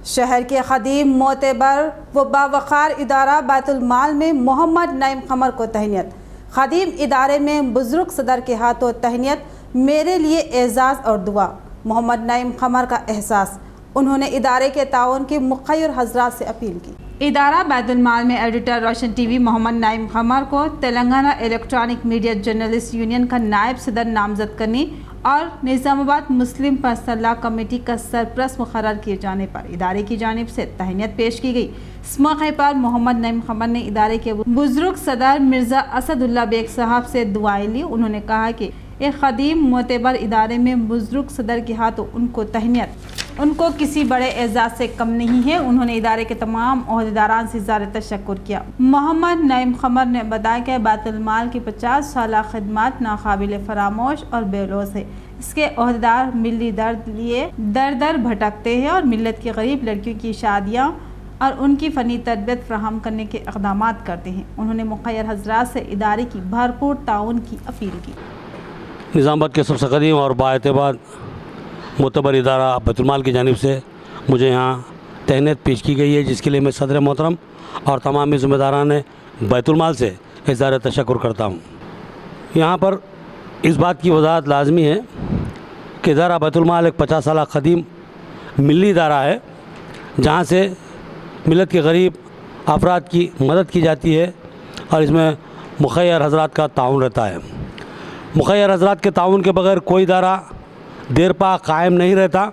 شہر کے قدیم معتبر و باوقار ادارہ بیت المال میں محمد نعیم قمر کو تہنیت۔ قدیم ادارے میں بزرگ صدر کے ہاتھوں تہنیت، میرے لیے اعزاز اور دعا۔ محمد نعیم قمر کا احساس، انہوں نے ادارے کے تعاون کی مخیر حضرات سے اپیل کی۔ ادارہ بیت المال میں ایڈیٹر روشن ٹی وی محمد نعیم قمر کو Telangana electronic media journalist union کا نائب صدر نامزد کرنے اور نظام آباد مسلم پرسنل لا کمیٹی کا سرپرست مقرر کیے جانے پر ادارے کی جانب سے تہنیت پیش کی گئی۔ اس موقع پر محمد نعیم قمر نے ادارے کے بزرگ صدر مرزا اسد اللہ بیگ صاحب سے دعائیں لی۔ انہوں نے کہا کہ ایک قدیم معتبر ادارے میں بزرگ صدر کے ہاتھوں ان کو تہنیت، ان کو کسی بڑے اعزاز سے کم نہیں ہے۔ انہوں نے ادارے کے تمام عہدیداران سے اظہار تشکر کیا۔ محمد نعیم قمر نے بتایا کہ بیت المال کی 50 سالہ خدمات ناقابل فراموش اور بے لوث ہے۔ اس کے عہدیدار ملی درد لیے در در بھٹکتے ہیں اور ملت کی غریب لڑکیوں کی شادیاں اور ان کی فنی تربیت فراہم کرنے کے اقدامات کرتے ہیں۔ انہوں نے مخیر حضرات سے ادارے کی بھرپور تعاون کی اپیل کی۔ نظام آباد کے سب سے قدیم اور بااعتبار معتبر ادارہ بیت المال کی جانب سے مجھے یہاں تہنیت پیش کی گئی ہے، جس کے لیے میں صدر محترم اور تمام ذمہ داران بیت المال سے اظہار تشکر کرتا ہوں۔ یہاں پر اس بات کی وضاحت لازمی ہے کہ ادارہ بیت المال ایک 50 سالہ قدیم ملی ادارہ ہے، جہاں سے ملت کے غریب افراد کی مدد کی جاتی ہے اور اس میں مخیر حضرات کا تعاون رہتا ہے۔ مخیر حضرات کے تعاون کے بغیر کوئی ادارہ دیر پا قائم نہیں رہتا۔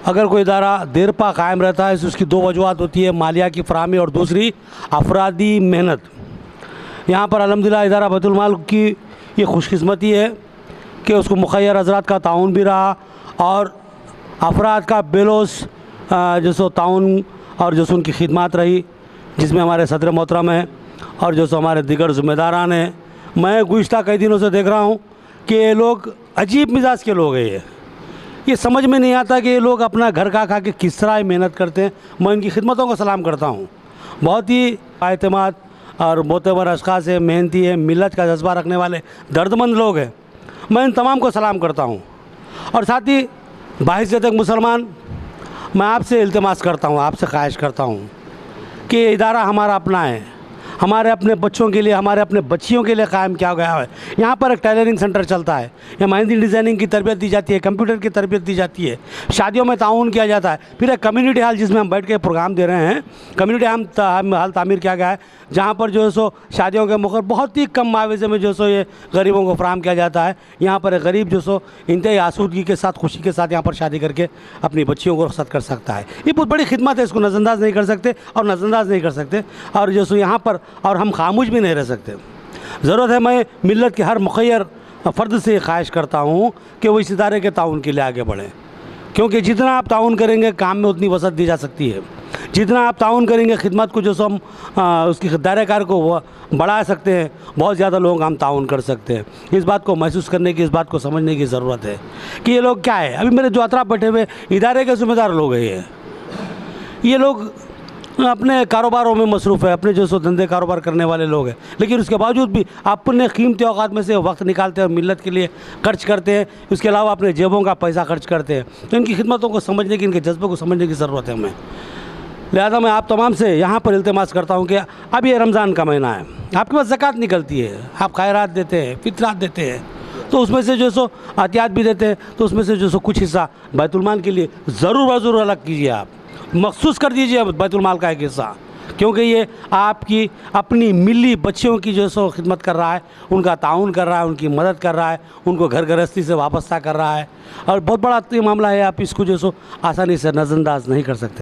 اگر کوئی ادارہ دیر پا قائم رہتا ہے تو اس کی دو وجوہات ہوتی ہے، مالیہ کی فراہمی اور دوسری افرادی محنت۔ یہاں پر الحمدللہ ادارہ بیت المال کی یہ خوش قسمتی ہے کہ اس کو مخیر حضرات کا تعاون بھی رہا اور افراد کا بے لوث جو سو تعاون اور جو سو ان کی خدمات رہی، جس میں ہمارے صدر محترم ہیں اور جو سو ہمارے دیگر ذمہ داران ہیں۔ میں گزشتہ کئی دنوں سے دیکھ رہا ہوں کہ یہ لوگ عجیب مزاج کے لوگ ہیں۔ یہ سمجھ میں نہیں آتا کہ یہ لوگ اپنا گھر کا کھا کے کس طرح محنت کرتے ہیں۔ میں ان کی خدمتوں کو سلام کرتا ہوں۔ بہت ہی اعتماد اور معتبر اشخاص ہیں، محنتی ہیں، ملت کا جذبہ رکھنے والے درد مند لوگ ہیں۔ میں ان تمام کو سلام کرتا ہوں اور ساتھ ہی بحیثیت ایک مسلمان میں آپ سے التماس کرتا ہوں، آپ سے خواہش کرتا ہوں کہ یہ ادارہ ہمارا اپنا ہے، ہمارے اپنے بچوں کے لیے، ہمارے اپنے بچیوں کے لیے قائم کیا گیا ہے۔ یہاں پر ایک ٹیلرنگ سینٹر چلتا ہے، یہاں مہندی ڈیزائننگ کی تربیت دی جاتی ہے، کمپیوٹر کی تربیت دی جاتی ہے، شادیوں میں تعاون کیا جاتا ہے۔ پھر ایک کمیونٹی ہال جس میں ہم بیٹھ کے پروگرام دے رہے ہیں، کمیونٹی ہال تعمیر کیا گیا ہے، جہاں پر جو ہے سو شادیوں کے موقع بہت ہی کم معاوضے میں جو سو یہ غریبوں کو فراہم کیا جاتا ہے۔ یہاں پر ایک غریب جو سو انتہائی آسودگی کے ساتھ، خوشی کے ساتھ یہاں پر شادی کر کے اپنی بچیوں کو رخصت کر سکتا ہے۔ یہ بہت بڑی خدمت ہے، اس کو نظر انداز نہیں کر سکتے اور نظر انداز نہیں کر سکتے اور جو سو یہاں پر اور ہم خاموش بھی نہیں رہ سکتے۔ ضرورت ہے میں ملت کے ہر مخیر فرد سے خواہش کرتا ہوں کہ وہ اس ادارے کے تعاون کے لیے آگے بڑھیں، کیونکہ جتنا آپ تعاون کریں گے کام میں اتنی وسعت دی جا سکتی ہے۔ جتنا آپ تعاون کریں گے خدمت کو جو سو ہم اس کی دائرہ کار کو بڑھا سکتے ہیں، بہت زیادہ لوگوں کا ہم تعاون کر سکتے ہیں۔ اس بات کو محسوس کرنے کی، اس بات کو سمجھنے کی ضرورت ہے کہ یہ لوگ کیا ہے۔ ابھی میرے جو اطراف بیٹھے ہوئے ادارے کے ذمہ دار لوگ ہیں، یہ لوگ اپنے کاروباروں میں مصروف ہے، اپنے جو سو دھندے کاروبار کرنے والے لوگ ہیں، لیکن اس کے باوجود بھی اپنے قیمتی اوقات میں سے وقت نکالتے ہیں اور ملت کے لیے خرچ کرتے ہیں۔ اس کے علاوہ اپنے جیبوں کا پیسہ خرچ کرتے ہیں۔ تو ان کی خدمتوں کو سمجھنے کی، ان کے جذبے کو سمجھنے کی ضرورت ہے ہمیں۔ لہذا میں آپ تمام سے یہاں پر التماس کرتا ہوں کہ اب یہ رمضان کا مہینہ ہے، آپ کے پاس زکوٰۃ نکلتی ہے، آپ خیرات دیتے ہیں، فطرات دیتے ہیں، تو اس میں سے جو سو عطیات بھی دیتے ہیں، تو اس میں سے جو سو کچھ حصہ بیت المال کے لیے ضرور الگ کیجیے، آپ مخصوص کر دیجیے بیت المال کا ایک حصہ، کیونکہ یہ آپ کی اپنی ملی بچیوں کی جو سو خدمت کر رہا ہے، ان کا تعاون کر رہا ہے، ان کی مدد کر رہا ہے، ان کو گھر گرہستی سے وابستہ کر رہا ہے، اور بہت بڑا معاملہ ہے۔ آپ اس کو جو سو آسانی سے نظر انداز نہیں کر سکتے۔